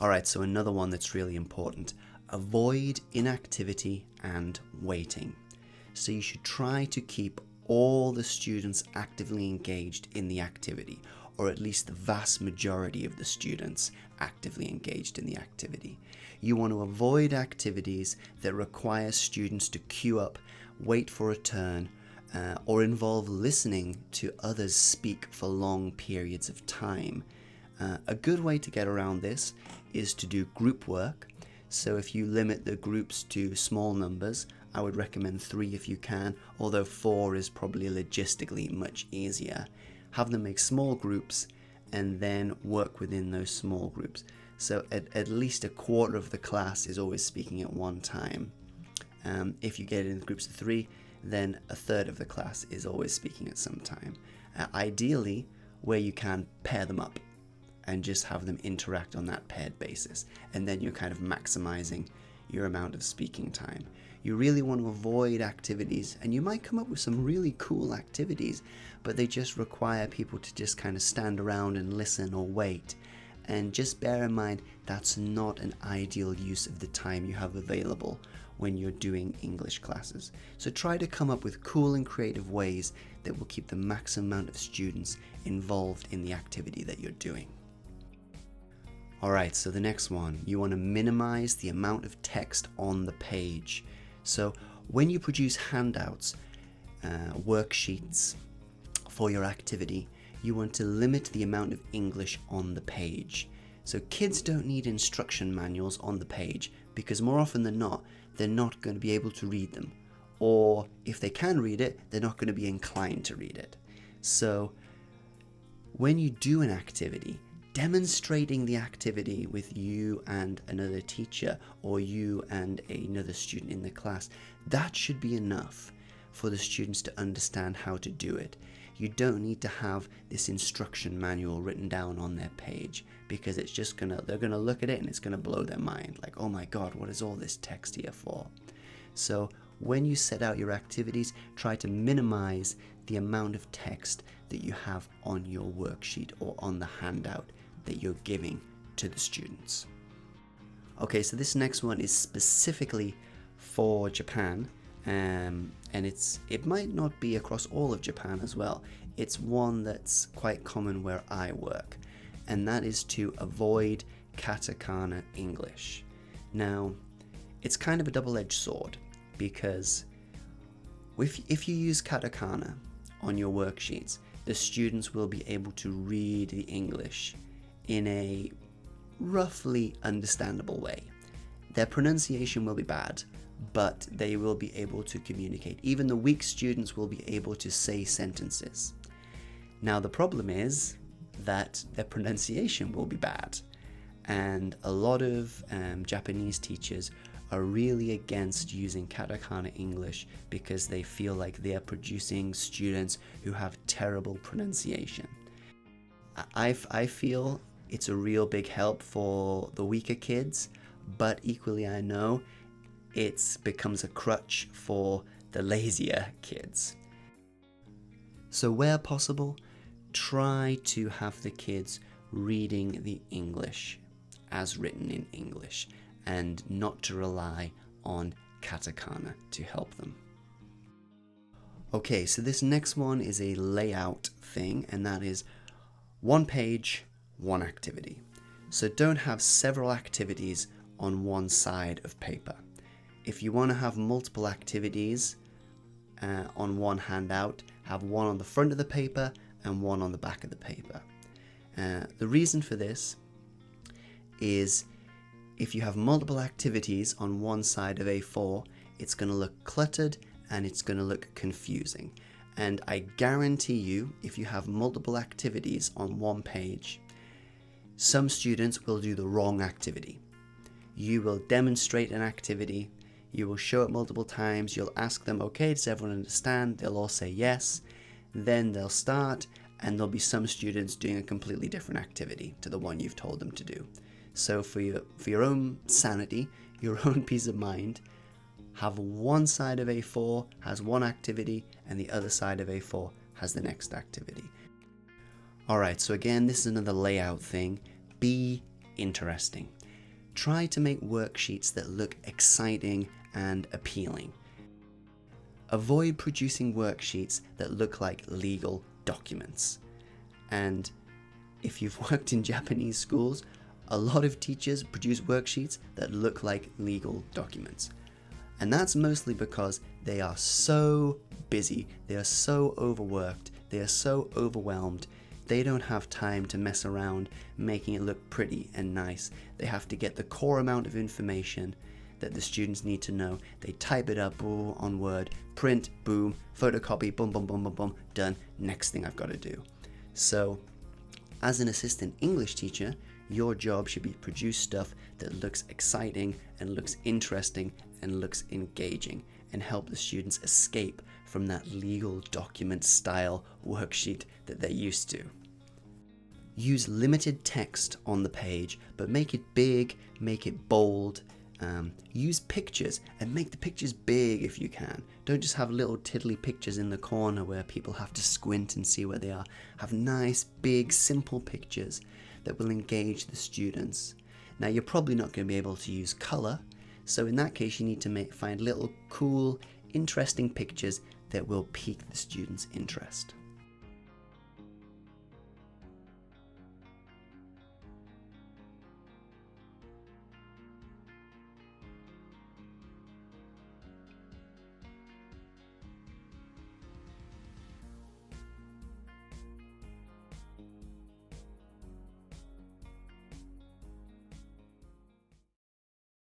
Alright, so another one that's really important. Avoid inactivity and waiting. So you should try to keep all the students actively engaged in the activity, or at least the vast majority of the students actively engaged in the activity. You want to avoid activities that require students to queue up, wait for a turn, or involve listening to others speak for long periods of time. A good way to get around this is to do group work. So if you limit the groups to small numbers, I would recommend 3 if you can, although 4 is probably logistically much easier. Have them make small groups and then work within those small groups. So at least a quarter of the class is always speaking at one time. If you get it in groups of 3, then a third of the class is always speaking at some time. Ideally, where you can, pair them up and just have them interact on that paired basis, and then you're kind of maximizing your amount of speaking time. You really want to avoid activities, and you might come up with some really cool activities, but they just require people to just kind of stand around and listen or wait. And just bear in mind, that's not an ideal use of the time you have available when you're doing English classes. So try to come up with cool and creative ways that will keep the maximum amount of students involved in the activity that you're doing. Alright, so the next one, you want to minimize the amount of text on the page. So when you produce handouts, worksheets for your activity, you want to limit the amount of English on the page. So kids don't need instruction manuals on the page because more often than not, they're not going to be able to read them. Or if they can read it, they're not going to be inclined to read it. So when you do an activity, demonstrating the activity with you and another teacher or you and another student in the class, that should be enough for the students to understand how to do it. You don't need to have this instruction manual written down on their page, because it's just they're gonna look at it and it's gonna blow their mind, like, oh my god, what is all this text here for? So when you set out your activities, try to minimize the amount of text that you have on your worksheet or on the handout that you're giving to the students. Okay, so this next one is specifically for Japan, and it might not be across all of Japan as well. It's one that's quite common where I work, and that is to avoid katakana English. Now, it's kind of a double-edged sword, because if you use katakana on your worksheets, the students will be able to read the English in a roughly understandable way. Their pronunciation will be bad, but they will be able to communicate. Even the weak students will be able to say sentences. Now the problem is that their pronunciation will be bad, and a lot of Japanese teachers are really against using katakana English because they feel like they are producing students who have terrible pronunciation. I feel it's a real big help for the weaker kids, but equally I know it becomes a crutch for the lazier kids. So where possible, try to have the kids reading the English as written in English and not to rely on katakana to help them. Okay, so this next one is a layout thing, and that is one page, one activity. So don't have several activities on one side of paper. If you want to have multiple activities on one handout, have one on the front of the paper and one on the back of the paper. The reason for this is if you have multiple activities on one side of A4, it's going to look cluttered and it's going to look confusing. And I guarantee you, if you have multiple activities on one page, some students will do the wrong activity. You will demonstrate an activity, you will show it multiple times, you'll ask them, okay, does everyone understand? They'll all say yes. Then they'll start, and there'll be some students doing a completely different activity to the one you've told them to do. So for your own sanity, your own peace of mind, have one side of A4 has one activity and the other side of A4 has the next activity. Alright, so again, this is another layout thing. Be interesting. try to make worksheets that look exciting and appealing. Avoid producing worksheets that look like legal documents. And if you've worked in Japanese schools, a lot of teachers produce worksheets that look like legal documents. And that's mostly because they are so busy, they are so overworked, they are so overwhelmed, they don't have time to mess around making it look pretty and nice. They have to get the core amount of information that the students need to know. They type it up on Word, print, boom, photocopy, boom, boom, boom, boom, boom, done. Next thing I've got to do. So, as an assistant English teacher, your job should be to produce stuff that looks exciting and looks interesting and looks engaging and help the students escape from that legal document style worksheet that they're used to. Use limited text on the page, but make it big, make it bold. Use pictures and make the pictures big if you can. Don't just have little tiddly pictures in the corner where people have to squint and see where they are. Have nice, big, simple pictures that will engage the students. Now, you're probably not going to be able to use color, so in that case you need to find little cool, interesting pictures that will pique the students' interest.